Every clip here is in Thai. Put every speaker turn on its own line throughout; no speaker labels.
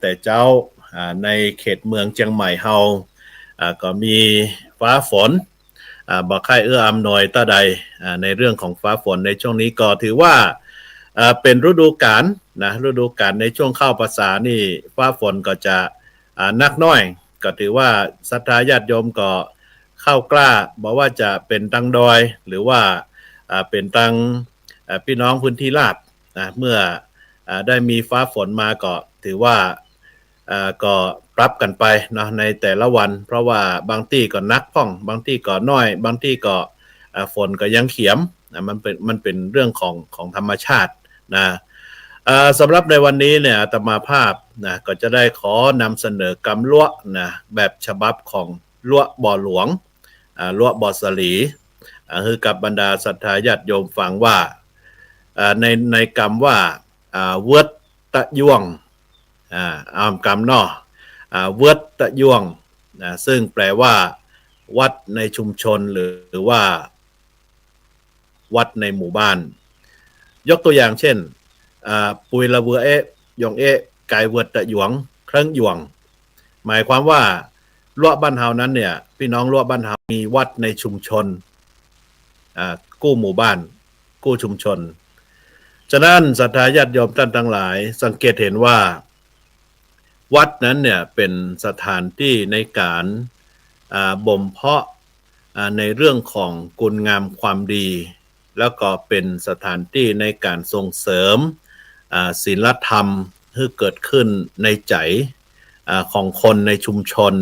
แต่เจ้าในเขตเมืองเชียงใหม่เฮาก็มีฟ้าฝนบ่ค่อยเอื้ออำนวยต่อใดในเรื่องของฟ้าฝนในช่วงนี้ก็ถือว่าเป็นฤดูกาลนะฤดูกาลในช่วงเข้าพรรษานี่ฟ้าฝนก็จะนักน้อยก็ถือว่าศรัทธาญาติโยมก็เข้ากล้าบอกว่าจะเป็นตังดอยหรือว่าเป็นตังพี่น้องพื้นที่ลาดนะเมื่อได้มีฟ้าฝนมาก็ถือว่าก็ปรับกันไปเนาะในแต่ละวันเพราะว่าบางที่ก็นักพ่องบางที่ก็น้อยบางที่ก็ฝนก็ยังเขียมนะมันเป็นเรื่องของธรรมชาตินะสำหรับในวันนี้เนี่ยอาตมาภาพนะก็จะได้ขอนำเสนอกำล้วนะแบบฉบับของล้วบ่อหลวงล้วบ่อสลีคือกับบรรดาศรัทธาญาติโยมฟังว่าในกรรมว่าเวิร์ดตะยวงกรรมเนาะเวิร์ดตะยวงซึ่งแปลว่าวัดในชุมชนหรือว่าวัดในหมู่บ้านยกตัวอย่างเช่นปุยละเวอเอะยองเอะไกเวิร์ดตะหยวงเครื่องหยวงหมายความว่าลวบ้านเฮานั้นเนี่ยพี่น้องลวบ้านเฮามีวัดในชุมชนกู้หมู่บ้านกู้ชุมชนฉะนั้นศรัทธาญาติโยมท่านทั้งหลายสังเกตเห็นว่าวัดนั้นเนี่ยเป็นสถานที่ในการบ่มเพาะในเรื่องของคุณงามความดีแล้วก็เป็นสถานที่ในการส่งเสริมศีลธรรมที่เกิดขึ้นในใจของคนในชุมชน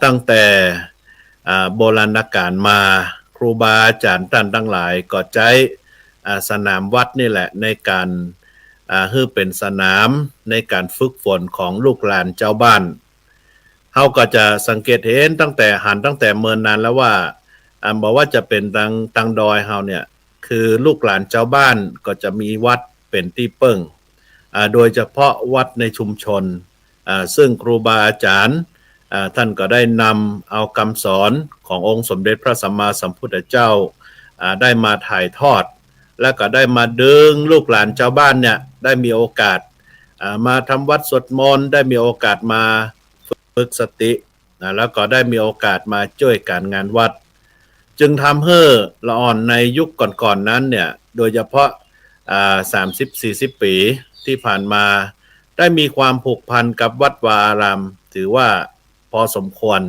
ตั้งแต่โบราณกาลมาครูบาอาจารย์ท่านทั้งหลายก็ใช้สนามวัดนี่แหละในการให้เป็นสนามในการฝึกฝนของลูกหลานเจ้าบ้านเฮาก็จะสังเกตเห็นตั้งแต่เมินนานแล้วว่าบอกว่าจะเป็นตังดอยเฮาเนี่ยคือลูกหลานเจ้าบ้านก็จะมีวัดเป็นที่เปิ้งโดยเฉพาะวัดในชุมชนซึ่งครูบาอาจารย์ท่านก็ได้นำเอาคำสอนขององค์สมเด็จพระสัมมาสัมพุทธเจ้าได้มาถ่ายทอดและก็ได้มาดึงลูกหลานชาวบ้านเนี่ยได้มีโอกาสมาทำวัดสวดมนต์ได้มีโอกาสมาฝึกสติแล้วก็ได้มีโอกาสมาช่วยการงานวัดจึงทำให้ละอ่อนในยุคก่อนๆนั้นเนี่ยโดยเฉพาะ30-40 ปีที่ผ่านมาได้มีความผูกพันกับวัดวาอารามถือว่าพอสมควร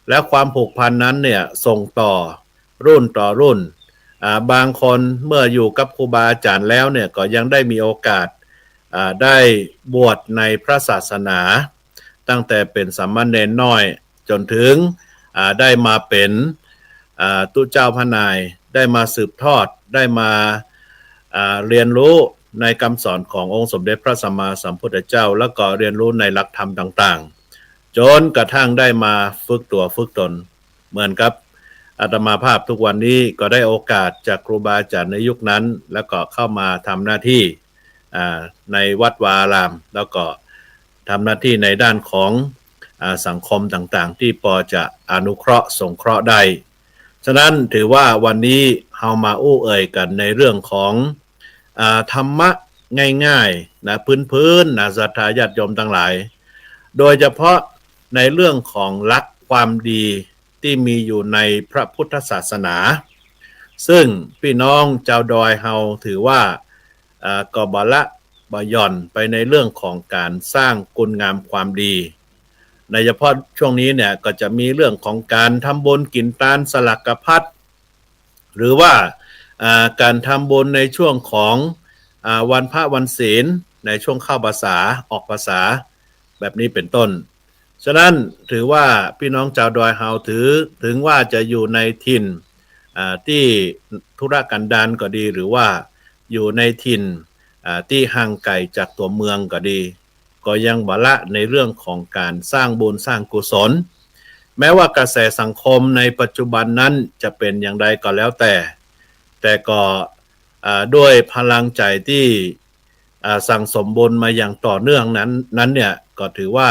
และความผูกพันนั้นเนี่ยส่งต่อรุ่นต่อรุ่นบางคนเมื่ออยู่กับครูบาอาจารย์แล้วเนี่ยก็ยังได้มีโอกาสได้บวชในพระศาสนาตั้งแต่เป็นสามเณรน้อยจนถึงได้มาเป็นตุเจ้าพระนายได้มาสืบทอดได้มาเรียนรู้ในคำสอนขององค์สมเด็จพระสัมมาสัมพุทธเจ้าแล้วก็เรียนรู้ในหลักธรรมต่างๆจนกระทั่งได้มาฝึกตัวฝึกตนเหมือนกับอาตมาภาพทุกวันนี้ก็ได้โอกาสจากครูบาอาจารย์ในยุคนั้นแล้วก็เข้ามาทำหน้าที่ในวัดวาอารามแล้วก็ทำหน้าที่ในด้านของสังคมต่างๆที่พอจะอนุเคราะห์สงเคราะห์ได้ฉะนั้นถือว่าวันนี้เฮามาอู้เอ่ยกันในเรื่องของธรรมะง่ายๆนะพื้นๆนะศรัทธาญาติโยมทั้งหลายโดยเฉพาะในเรื่องของหลักความดีที่มีอยู่ในพระพุทธศาสนาซึ่งพี่น้องชาวดอยเฮาถือว่าก็บ่ละบ่หย่อนไปในเรื่องของการสร้างคุณงามความดีในเฉพาะช่วงนี้เนี่ยก็จะมีเรื่องของการทำบุญกินตาลสลักพัดหรือว่าการทำบุญในช่วงของวันพระวันศีลในช่วงเข้าพรรษาออกพรรษาแบบนี้เป็นต้นฉะนั้นถือว่าพี่น้องชาวดอยเฮาถึงว่าจะอยู่ในถิ่นที่ธุรกันดารก็ดีหรือว่าอยู่ในถิ่นที่ห่างไกลจากตัวเมืองก็ดีก็ยังบ่ละในเรื่องของการสร้างบุญสร้างกุศลแม้ว่ากระแสสังคมในปัจจุบันนั้นจะเป็นอย่างไรก็แล้วแต่ก็ด้วยพลังใจที่สั่งสมบุญมาอย่างต่อเนื่องนั้นเนี่ยก็ถือว่า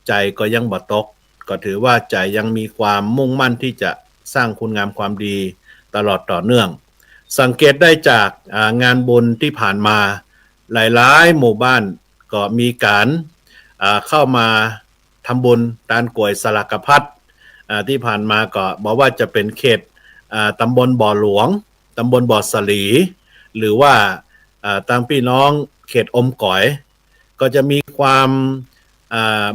ใจก็ยังบ่ตกก็ถือว่าใจยังมีความมุ่งมั่นที่จะสร้างคุณงามความดีตลอดต่อเนื่องสังเกตได้จากงานบุญที่ผ่านมาหลายๆหมู่บ้านก็มีการ เข้ามาทำบุญตานกวยสลักพัดที่ผ่านมาก็บอกว่าจะเป็นเขตตำบลบ่อหลวงตำบลบ่อสลีหรือว่าตามพี่น้องเขตอมก๋อยก็จะมีความ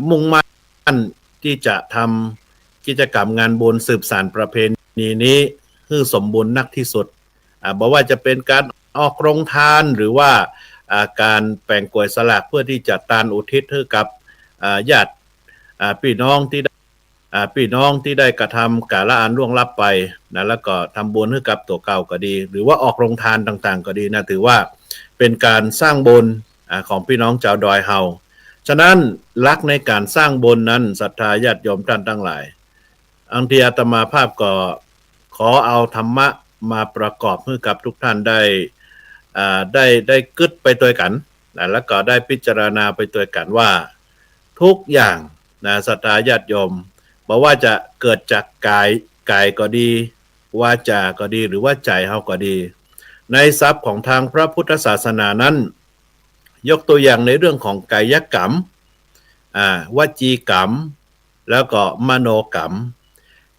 มุ่งมั่นที่จะทำกิจกรรมงานบุญสืบสานประเพณีนี้ให้สมบูรณ์นักที่สุดบอกว่าจะเป็นการออกโรงทานหรือว่าการแปลงกล้วยสลากเพื่อที่จะตานอุทิศให้กับญาติพี่น้องที่ได้กระทำกาละอันล่วงลับไปนะแล้วก็ทำบุญให้กับตัวเก่าก็ดีหรือว่าออกโรงทานต่างๆก็ดีนะถือว่าเป็นการสร้างบุญของพี่น้องชาวดอยเฮาฉะนั้นรักในการสร้างบุญนั้นศรัทธาญาติโยมท่านทั้งหลายอังที่อาตมาภาพก็ขอเอาธรรมะมาประกอบให้กับทุกท่านได้กึศไปตัวกันนะแล้วก็ได้พิจารณาไปตัวกันว่าทุกอย่างนะศรัทธาญาติโยมบอกว่าจะเกิดจากกายก็ดีวาจาก็ดีหรือว่าใจเฮาก็ดีในทรัพย์ของทางพระพุทธศาสนานั้นยกตัวอย่างในเรื่องของกายกรรมวจีกรรมแล้วก็มโนกรรม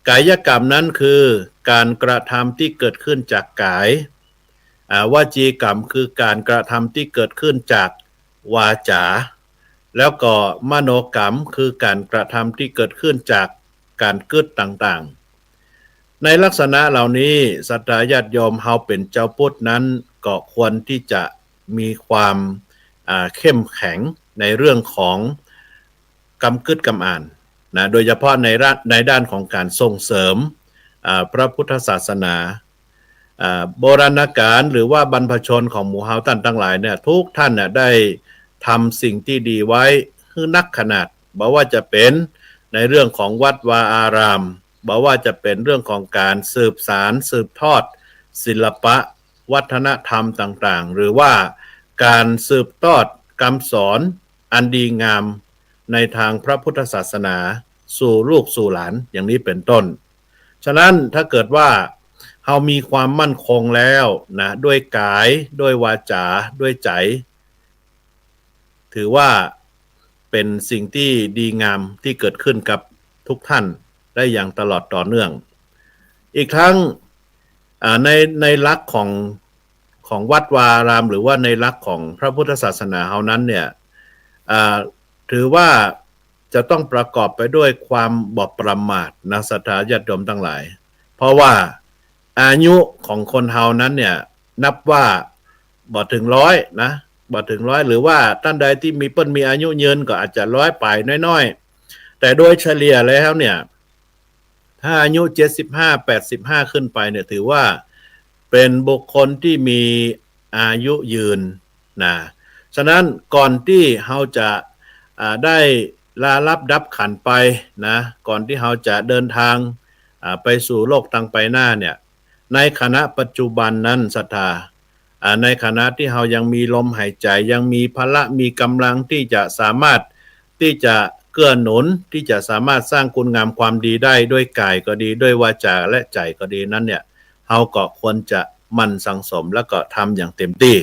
กายกรรมนั้นคือการกระทำที่เกิดขึ้นจากกายวจีกรรมคือการกระทำที่เกิดขึ้นจากวาจาแล้วก็มโนกรรมคือการกระทำที่เกิดขึ้นจากการกึศต่างๆในลักษณะเหล่านี้ศรัทธาญาติโยมเฮาเป็นเจ้าพุทธนั้นก็ควรที่จะมีความเข้มแข็งในเรื่องของกำกึศกำอ่านนะโดยเฉพาะในด้านของการส่งเสริมพระพุทธศาสนาโบราณกาลหรือว่าบรรพชนของหมู่เฮาท่านทั้งหลายเนี่ยทุกท่านเนี่ยได้ทำสิ่งที่ดีไว้คือนักขนาดบอกว่าจะเป็นในเรื่องของวัดวาอารามบอกว่าจะเป็นเรื่องของการสืบสารสืบทอดศิลปะวัฒนธรรมต่างๆหรือว่าการสืบทอดคำสอนอันดีงามในทางพระพุทธศาสนาสู่ลูกสู่หลานอย่างนี้เป็นต้นฉะนั้นถ้าเกิดว่าเฮามีความมั่นคงแล้วนะด้วยกายด้วยวาจาด้วยใจถือว่าเป็นสิ่งที่ดีงามที่เกิดขึ้นกับทุกท่านได้อย่างตลอดต่อเนื่องอีกทั้งในหลักของวัดวาอารามหรือว่าในหลักของพระพุทธศาสนาเฮานั้นเนี่ยถือว่าจะต้องประกอบไปด้วยความบ่ประมาทนะศรัทธาญาติโยมทั้งหลายเพราะว่าอายุของคนเฮานั้นเนี่ยนับว่าบ่ถึง100นะบ่ถึง100หรือว่าท่านใดที่มีอายุยืนก็อาจจะ100ไปน้อยๆแต่โดยเฉลี่ยแล้วเนี่ยถ้าอายุ75-85ขึ้นไปเนี่ยถือว่าเป็นบุคคลที่มีอายุยืนนะฉะนั้นก่อนที่เฮาจะได้ลาลับดับขันไปนะก่อนที่เฮาจะเดินทางไปสู่โลกทางไปหน้าเนี่ยในขณะปัจจุบันนั้นศรัทธาในขณะที่เฮายังมีลมหายใจยังมีพละมีกำลังที่จะสามารถที่จะเกื้อหนุนที่จะสามารถสร้างคุณงามความดีได้ด้วยกายก็ดีด้วยวาจาและใจก็ดีนั้นเนี่ยเฮาก็ควรจะมั่นสังสมแล้วก็ทำอย่างเต็มที่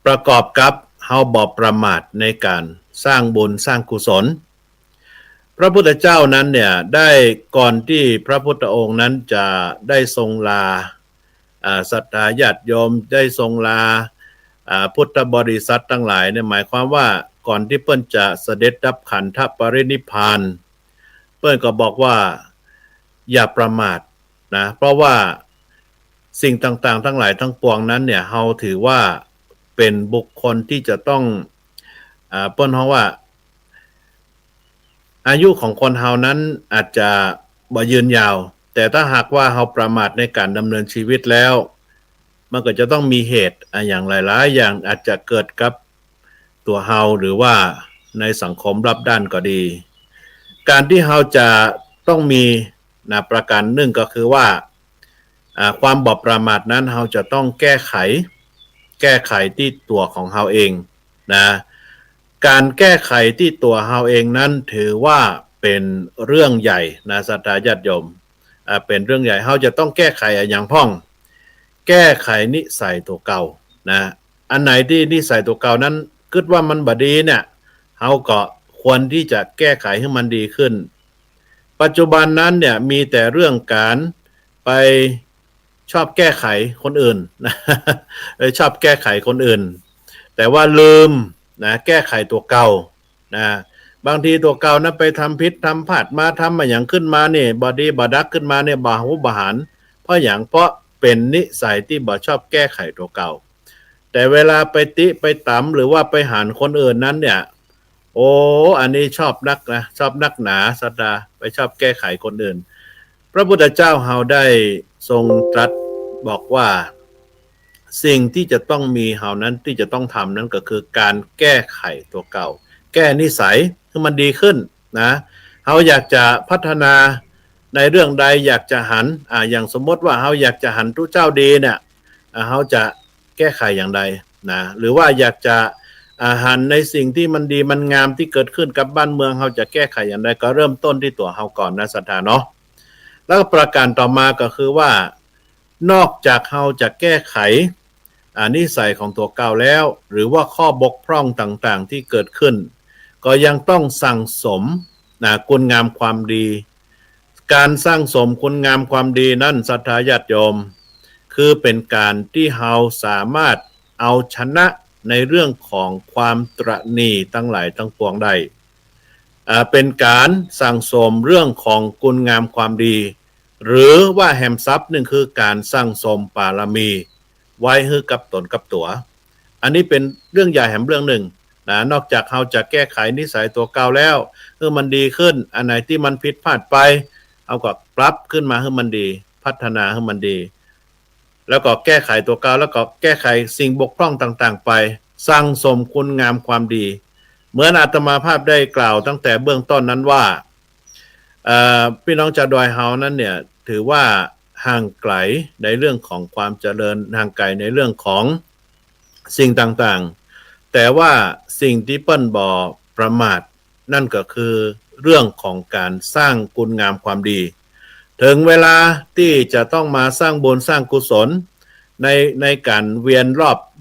ประกอบกับเฮาบ่ประมาทในการสร้างบุญสร้างกุศลพระพุทธเจ้านั้นเนี่ยได้ก่อนที่พระพุทธองค์นั้นจะได้ทรงลาศรัทธาญาติโยมได้ทรงลาพุทธบริษัททั้งหลายเนี่ยหมายความว่าก่อนที่เปิ้นจะเสด็จดับขันธปรินิพพานเปิ้นก็บอกว่าอย่าประมาทนะเพราะว่าสิ่งต่างๆทั้งหลายทั้งปวงนั้นเนี่ยเฮาถือว่าเป็นบุคคลที่จะต้องเปิ้นเฮาว่าอายุของคนเฮานั้นอาจจะบ่ยืนยาวแต่ถ้าหากว่าเฮาประมาทในการดำเนินชีวิตแล้วมันก็จะต้องมีเหตุอย่างหลายๆอย่างอาจจะเกิดกับตัวเฮาหรือว่าในสังคมรับด้านก็ดีการที่เฮาจะต้องมีประการหนึ่งก็คือว่าความบ่ประมาทนั้นเฮาจะต้องแก้ไขที่ตัวของเฮาเองนะการแก้ไขที่ตัวเฮาเองนั้นถือว่าเป็นเรื่องใหญ่นะศรัทธาญาติโยมเป็นเรื่องใหญ่เฮาจะต้องแก้ไขอย่างพ้องแก้ไขนิสัยตัวเก่านะอันไหนที่นิสัยตัวเก่านั้นคิดว่ามันบ่ดีเนี่ย เฮาก็ควรที่จะแก้ไขให้มันดีขึ้นปัจจุบันนั้นเนี่ยมีแต่เรื่องการไปชอบแก้ไขคนอื่นนะชอบแก้ไขคนอื่นแต่ว่าลืมนะแก้ไขตัวเก่านะบางทีตัวเก่านะไปทำพิษทำพลาดมาทำมาอย่างขึ้นมาเนี่ยบอดีบดักขึ้นมาเนี่ยบาหูบาหารเพราะอย่างเพราะเป็นนิสัยที่บ่ชอบแก้ไขตัวเก่าแต่เวลาไปติไปตำหรือว่าไปหารคนอื่นนั้นเนี่ยโอ้อันนี้ชอบนักนะชอบนักหนาสัตดาไปชอบแก้ไขคนอื่นพระพุทธเจ้าเฮาได้ทรงตรัสบอกว่าสิ่งที่จะต้องมีเฮานั้นที่จะต้องทำนั้นก็คือการแก้ไขตัวเก่าแก้นิสัยให้มันดีขึ้นนะเฮาอยากจะพัฒนาในเรื่องใดอยากจะหันอย่างสมมติว่าเฮาอยากจะหันทุเจ้าดีเนี่ยเฮาจะแก้ไขอย่างใดนะหรือว่าอยากจะหันในสิ่งที่มันดีมันงามที่เกิดขึ้นกับบ้านเมืองเฮาจะแก้ไขอย่างไรก็เริ่มต้นที่ตัวเฮาก่อนนะศรัทธาเนาะแล้วประการต่อมาก็คือว่านอกจากเฮาจะแก้ไขนิสัยของตัวเก่าแล้วหรือว่าข้อบกพร่องต่างๆที่เกิดขึ้นก็ยังต้องสั่งสมคุณงามความดีการสร้างสมคุณงามความดีนั่นศรัทธาญาติโยมคือเป็นการที่เฮาสามารถเอาชนะในเรื่องของความตระหนี่ทั้งหลายทั้งปวงได้เป็นการสั่งสมเรื่องของคุณงามความดีหรือว่าแหมทรัพย์หนึ่งคือการสั่งสมบารมีไว้ให้กับตนกับตัวอันนี้เป็นเรื่องใหญ่แหมเรื่องหนึ่งนะนอกจากเราจะแก้ไขนิสัยตัวเก่าแล้วให้มันดีขึ้นอันไหนที่มันผิดพลาดไปเอาก็ปรับขึ้นมาให้มันดีพัฒนาให้มันดีแล้วก็แก้ไขตัวเก่าแล้วก็แก้ไขสิ่งบกพร่องต่างๆไปสร้างสมคุณงามความดีเหมือนอาตมาภาพได้กล่าวตั้งแต่เบื้องต้นนั้นว่าพี่น้องชาวดอยเฮานั้นเนี่ยถือว่าห่างไกลในเรื่องของความเจริญห่างไกลในเรื่องของสิ่งต่างๆแต่ว่าสิ่งที่เปิ้นบ่ประมาทนั่นก็คือเรื่องของการสร้างคุณงามความดีถึงเวลาที่จะต้องมาสร้างบุญสร้างกุศลในการเวียน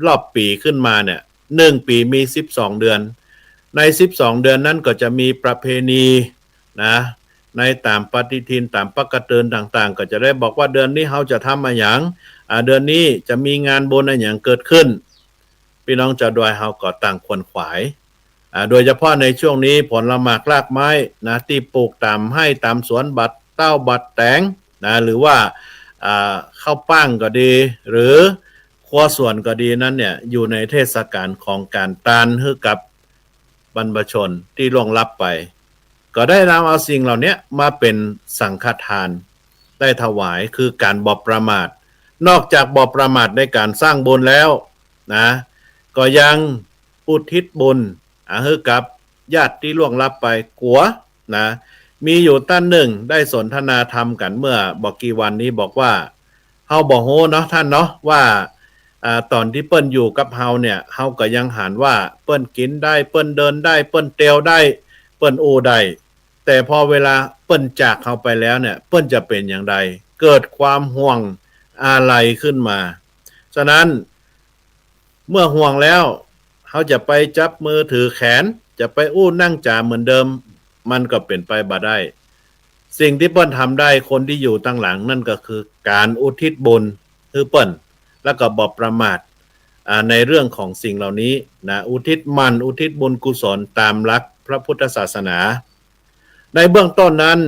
รอบปีขึ้นมาเนี่ย1ปีมี12เดือนใน12เดือนนั้นก็จะมีประเพณีนะในตามปฏิทินตามปกติต่างๆก็จะได้บอกว่าเดือนนี้เฮาจะทำอะไรอย่างเดือนนี้จะมีงานบุญอะไรอย่างเกิดขึ้นพี่น้องชาวดอยเฮาก็ต่างขวนขวายโดยเฉพาะในช่วงนี้ผลไม้รากไม้นะที่ปลูกตามให้ตามสวนบัดเต้าบัดแตงนะหรือว่าข้าวปั้งก็ดีหรือครัวส่วนก็ดีนั้นเนี่ยอยู่ในเทศกาลของการตานให้กับบรรพชนที่ล่วงลับไปก็ได้นำเอาสิ่งเหล่านี้มาเป็นสังฆทานได้ถวายคือการบ่ประมาทนอกจากบ่ประมาทในการสร้างบุญแล้วนะก็ยังอุทิศบุญให้กับญาติที่ล่วงลับไปกัวนะมีอยู่ท่านหนึ่งได้สนทนาธรรมกันเมื่อบอกกี่วันนี้บอกว่าเฮาบ่โหเนาะท่านเนาะว่าตอนที่เปิ้นอยู่กับเฮาเนี่ยเฮาก็ยังหานว่าเปิ้นกินได้เปิ้นเดินได้เปิ้นเตียวได้เปิ้นอูได้แต่พอเวลาเปิ้นจากเฮาไปแล้วเนี่ยเปิ้นจะเป็นอย่างไรเกิดความห่วงอะไรขึ้นมาฉะนั้นเมื่อห่วงแล้วเขาจะไปจับมือถือแขนจะไปอู้นั่งจ่าเหมือนเดิมมันก็เป็นไปบ่ได้สิ่งที่เปิ้นทำได้คนที่อยู่ตั้งหลังนั่นก็คือการอุทิศบุญคือเปิ้นแล้วก็บ่ประมาทในเรื่องของสิ่งเหล่านี้นะอุทิศอุทิศบุญกุศลตามหลักพระพุทธศาสนาในเบื้องต้นนั้น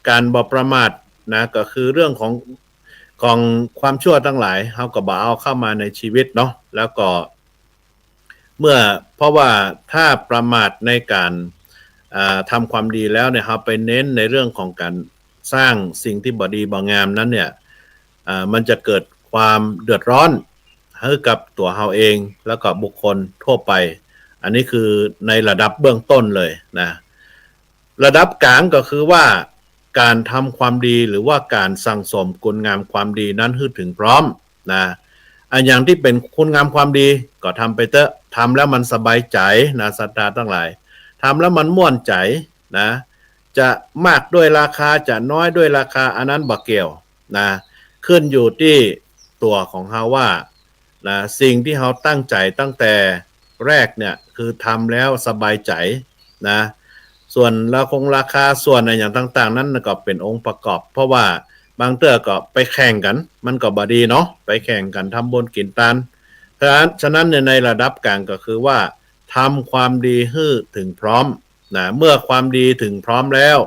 การบ่ประมาทนะก็คือเรื่องของความชั่วทั้งหลายเขาก็บ่เอาเข้ามาในชีวิตเนาะแล้วก็เพราะว่าถ้าประมาทในการทำความดีแล้วเนี่ยเราไปเน้นในเรื่องของการสร้างสิ่งที่บ่ดีบ่งามนั้นเนี่ยมันจะเกิดความเดือดร้อนให้กับตัวเราเองแล้วก็บุคคลทั่วไปอันนี้คือในระดับเบื้องต้นเลยนะระดับกลางก็คือว่าการทำความดีหรือว่าการสั่งสมคุณงามความดีนั้นให้ถึงพร้อมนะอย่างที่เป็นคุณงามความดีก็ทำไปเถอะทำแล้วมันสบายใจนะศรัทธาทั้งหลายทำแล้วมันม่วนใจนะจะมากด้วยราคาจะน้อยด้วยราคาอันนั้นบ่เกี่ยวนะขึ้นอยู่ที่ตัวของเฮาว่านะสิ่งที่เฮาตั้งใจตั้งแต่แรกเนี่ยคือทำแล้วสบายใจ นะส่วนราคาส่วนอะไรอย่างต่างๆนั้นก็เป็นองค์ประกอบเพราะว่าบางเตื้อก็ไปแข่งกันมันก็บ่ดีเนาะไปแข่งกันทำบุญกินทานเพราะฉะนั้นในระดับกลางก็คือว่าทำความดีให้ถึงพร้อมนะเมื่อความดีถึงพร้อมแล้ว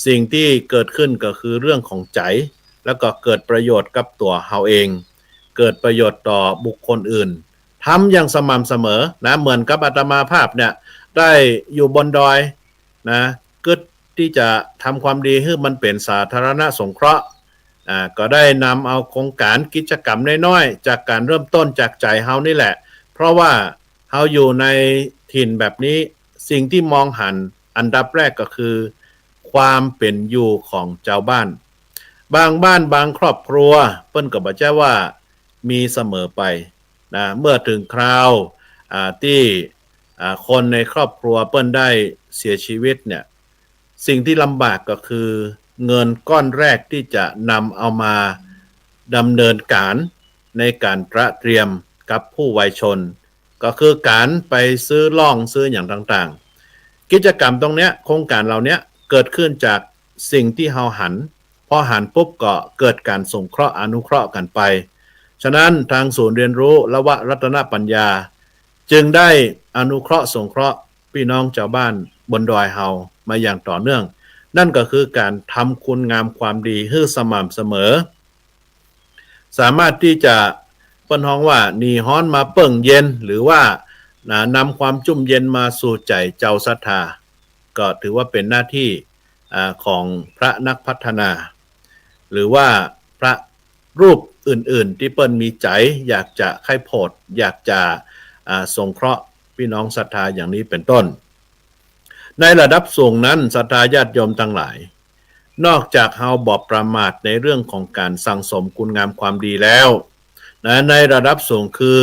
สิ่งที่เกิดขึ้นก็คือเรื่องของใจแล้วก็เกิดประโยชน์กับตัวเฮาเองเกิดประโยชน์ต่อบุคคลอื่นทำอย่างสม่ำเสมอนะเหมือนกับอาตมาภาพเนี่ยได้อยู่บนดอยนะกึศที่จะทำความดีให้มันเป็นสาธารณสงเคราะห์ก็ได้นำเอาโครงการกิจกรรมน้อยๆจากการเริ่มต้นจากใจเฮานี่แหละเพราะว่าเฮาอยู่ในถิ่นแบบนี้สิ่งที่มองหันอันดับแรกก็คือความเป็นอยู่ของเจ้าบ้านบางบ้านบางครอบครัวเปิ้นก็บอกว่ามีเสมอไปนะเมื่อถึงคราวที่คนในครอบครัวเปิ้นได้เสียชีวิตเนี่ยสิ่งที่ลำบากก็คือเงินก้อนแรกที่จะนำเอามาดำเนินการในการตระเตรียมกับผู้วัยชนก็คือการไปซื้อล่องซื้ออย่างต่างๆกิจกรรมตรงเนี้ยโครงการเหล่านี้เกิดขึ้นจากสิ่งที่เฮาหันพอหันปุ๊บก็เกิดการสงเคราะห์อนุเคราะห์กันไปฉะนั้นทางศูนย์เรียนรู้ละวะรัตนปัญญาจึงได้อนุเคราะห์สงเคราะห์พี่น้องชาวบ้านบนดอยเฮามาอย่างต่อเนื่องนั่นก็คือการทำคุณงามความดีให้สม่ำเสมอสามารถที่จะเปิ้นฮ้องว่าหนีฮ้อนมาเปิ่งเย็นหรือว่านำความจุ่มเย็นมาสู่ใจเจ้าศรัทธาก็ถือว่าเป็นหน้าที่ของพระนักพัฒนาหรือว่าพระรูปอื่นๆที่เปิ้นมีใจอยากจะไข้โพดอยากจะสงเคราะห์พี่น้องศรัทธาอย่างนี้เป็นต้นในระดับสูงนั้นศรัทธาญาติโยมทั้งหลายนอกจากเฮาบ่ประมาทในเรื่องของการสั่งสมคุณงามความดีแล้วในระดับสูงคือ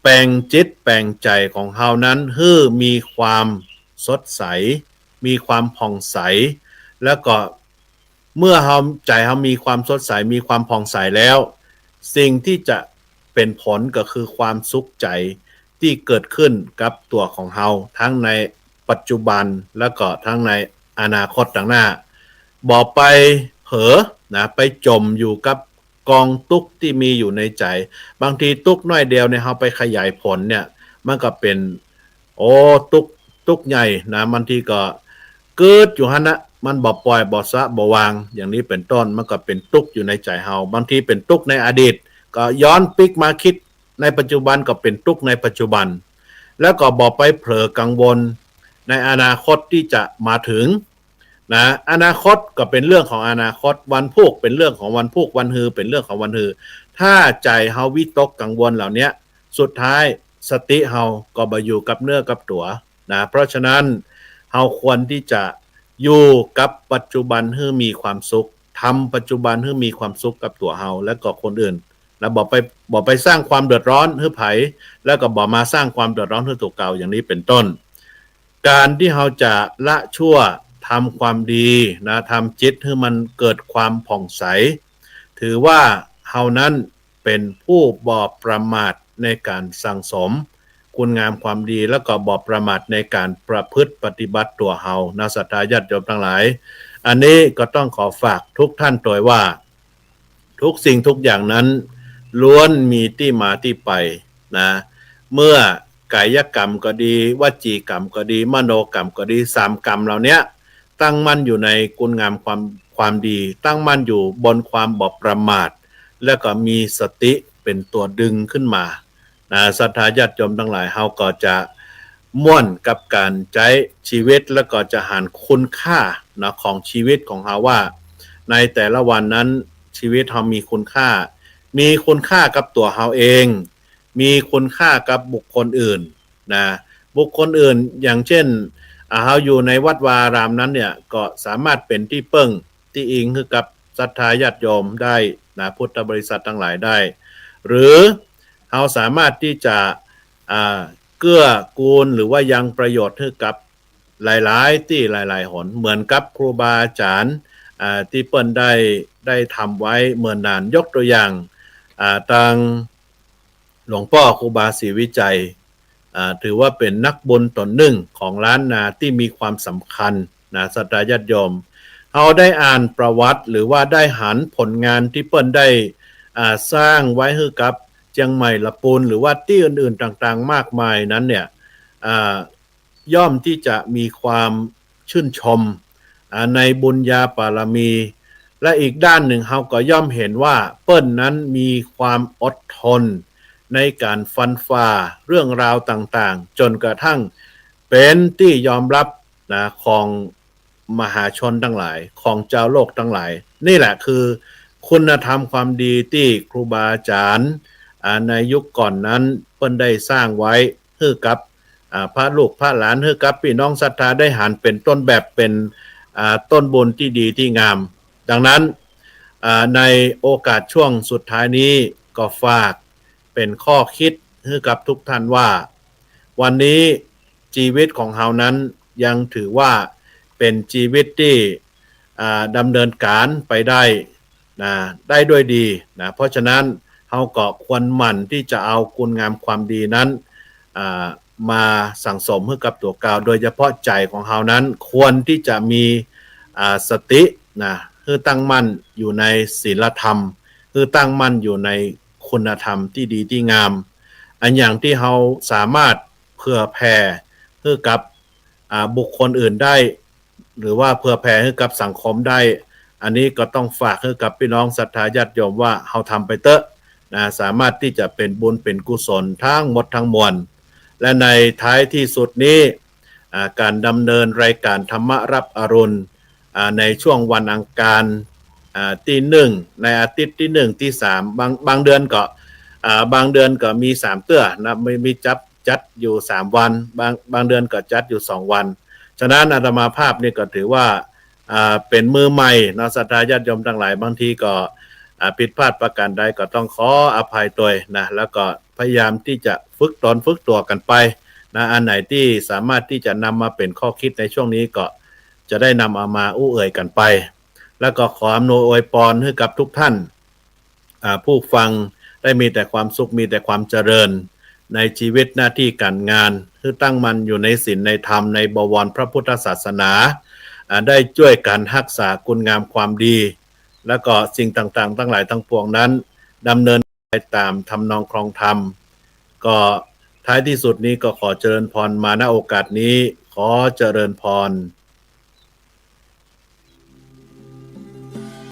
แปลงจิตแปลงใจของเฮานั้นให้มีความสดใสมีความผ่องใสแล้วก็เมื่อใจเฮามีความสดใสมีความผ่องใสแล้วสิ่งที่จะเป็นผลก็คือความสุขใจที่เกิดขึ้นกับตัวของเฮาทั้งในปัจจุบันแล้วก็ทั้งในอนาคตต่างหน้าบ่ไปเผลอนะไปจมอยู่กับกองทุกข์ที่มีอยู่ในใจบางทีทุกข์น้อยเดียวเนี่ยเฮาไปขยายผลเนี่ยมันก็เป็นทุกข์ใหญ่นะบางทีก็เกิดอยู่หั่นนะมันบ่ปล่อยบ่สะบ่วางอย่างนี้เป็นต้นมันก็เป็นทุกข์อยู่ในใจเฮาบางทีเป็นทุกข์ในอดีตก็ย้อนปิกมาคิดในปัจจุบันก็เป็นทุกข์ในปัจจุบันแล้วก็บ่ไปเผลอกังวลในอนาคตที่จะมาถึงนะอนาคตก็เป็นเรื่องของอนาคตวันพุกเป็นเรื่องของวันพุกวันฮือเป็นเรื่องของวันฮือถ้าใจเฮาวิตกกังวลเหล่านี้สุดท้ายสติเฮาก็บ่อยู่กับเนื้อกับตัวนะเพราะฉะนั้นเฮาควรที่จะอยู่กับปัจจุบันให้มีความสุขทำปัจจุบันให้มีความสุขกับตัวเฮาและก็คนอื่นแล้วบ่ไปสร้างความเดือดร้อนให้ไผแล้วก็บ่มาสร้างความเดือดร้อนให้ตัวเก่าอย่างนี้เป็นต้นการที่เฮาจะละชั่วทำความดีนะทำจิตให้มันเกิดความผ่องใสถือว่าเฮานั้นเป็นผู้บ่ประมาทในการสั่งสมคุณงามความดีแล้วก็บ่ประมาทในการประพฤติปฏิบัติตัวเฮานะศรัทธาญาติโยมทั้งหลายอันนี้ก็ต้องขอฝากทุกท่านโดยว่าทุกสิ่งทุกอย่างนั้นล้วนมีที่มาที่ไปนะเมื่อกายกรรมก็ดีวจีกรรมก็ดีมโนกรรมก็ดี3กรรมเหล่านี้ตั้งมั่นอยู่ในคุณงามความดีตั้งมั่นอยู่บนความบ่ประมาทแล้วก็มีสติเป็นตัวดึงขึ้นมาศรัทธาญาติโยมทั้งหลายเฮาก็จะม่วนกับการใช้ชีวิตแล้วก็จะหาคุณค่านะของชีวิตของเฮาว่าในแต่ละวันนั้นชีวิตเฮามีคุณค่ากับตัวเฮาเองมีคุณค่ากับบุคคลอื่นนะบุคคลอื่นอย่างเช่นเฮาอยู่ในวัดวาอารามนั้นเนี่ยก็สามารถเป็นที่เปิ้งที่อิงคือกับศรัทธาญาติโยมได้นะพุทธบริษัททั้งหลายได้หรือเฮาสามารถที่จะเกื้อกูลหรือว่ายังประโยชน์ให้กับหลายๆที่หลายๆหนเหมือนกับครูบาอาจารย์ที่เปิ้นได้ทำไว้เมื่อนานยกตัวอย่างทางหลวงพ่อครูบาศรีวิจัย ถือว่าเป็นนักบุญตนหนึ่งของล้านนาที่มีความสำคัญนะศรัทธาญาติโยมเราได้อ่านประวัติหรือว่าได้หันผลงานที่เปิ้นได้สร้างไว้ให้กับเจียงใหม่ละปูนหรือว่าที่อื่นๆต่างๆมากมายนั้นเนี่ยย่อมที่จะมีความชื่นชมในบุญญาบารมีและอีกด้านหนึ่งเราก็ย่อมเห็นว่าเปิ้นนั้นมีความอดทนในการฟันฝ่าเรื่องราวต่างๆจนกระทั่งเป็นที่ยอมรับนะของมหาชนทั้งหลายของเจ้าโลกทั้งหลายนี่แหละคือคุณธรรมความดีที่ครูบาอาจารย์ในยุคก่อนนั้นเพิ่นได้สร้างไว้ให้กับพระลูกพระหลานให้กับพี่น้องศรัทธาได้หันเป็นต้นแบบเป็นต้นบุญที่ดีที่งามดังนั้นในโอกาสช่วงสุดท้ายนี้ก็ฝากเป็นข้อคิดให้กับทุกท่านว่าวันนี้ชีวิตของเรานั้นยังถือว่าเป็นชีวิตที่ดำเนินการไปได้ได้ด้วยดีนะเพราะฉะนั้นเราก็ควรหมั่นที่จะเอาคุณงามความดีนั้นมาสั่งสมให้กับตัวกาวโดยเฉพาะใจของเรานั้นควรที่จะมีสตินะคือตั้งมั่นอยู่ในศีลธรรมคือตั้งมั่นอยู่ในคุณธรรมที่ดีที่งามอันอย่างที่เราสามารถเผื่อแผ่ให้กับบุคคลอื่นได้หรือว่าเผื่อแผ่ให้กับสังคมได้อันนี้ก็ต้องฝากให้กับพี่น้องศรัทธาญาติโยมว่าเราทำไปเถอะนะสามารถที่จะเป็นบุญเป็นกุศลทั้งหมดทั้งมวลและในท้ายที่สุดนี้การดำเนินรายการธรรมรับอรุณในช่วงวันอังคารที่1ในอาทิตย์ที่1ที่3บางเดือนก็มี3เตื้อนะไม่มีจัดอยู่3วันบางเดือนก็จัดอยู่2วันฉะนั้นอาตมาภาพนี่ก็ถือว่าเป็นมือใหม่นะศรัทธาญาติโยมทั้งหลายบางทีก็ผิดพลาดประการใดก็ต้องขออภัยตัวนะแล้วก็พยายามที่จะฝึกตัวกันไปนะอันไหนที่สามารถที่จะนำมาเป็นข้อคิดในช่วงนี้ก็จะได้นำเอามาอู้เอ่ยกันไปแล้วก็ขออำนวยอวยพรให้กับทุกท่านผู้ฟังได้มีแต่ความสุขมีแต่ความเจริญในชีวิตหน้าที่การงานคือตั้งมั่นอยู่ในศีลในธรรมในบวรพระพุทธศาสนาได้ช่วยกันรักษาคุณงามความดีแล้วก็สิ่งต่างๆทั้งหลายทั้งปวงนั้นดำเนินไปตามทำนองครองธรรมก็ท้ายที่สุดนี้ก็ขอเจริญพรมาณโอกาสนี้ขอเจริญพร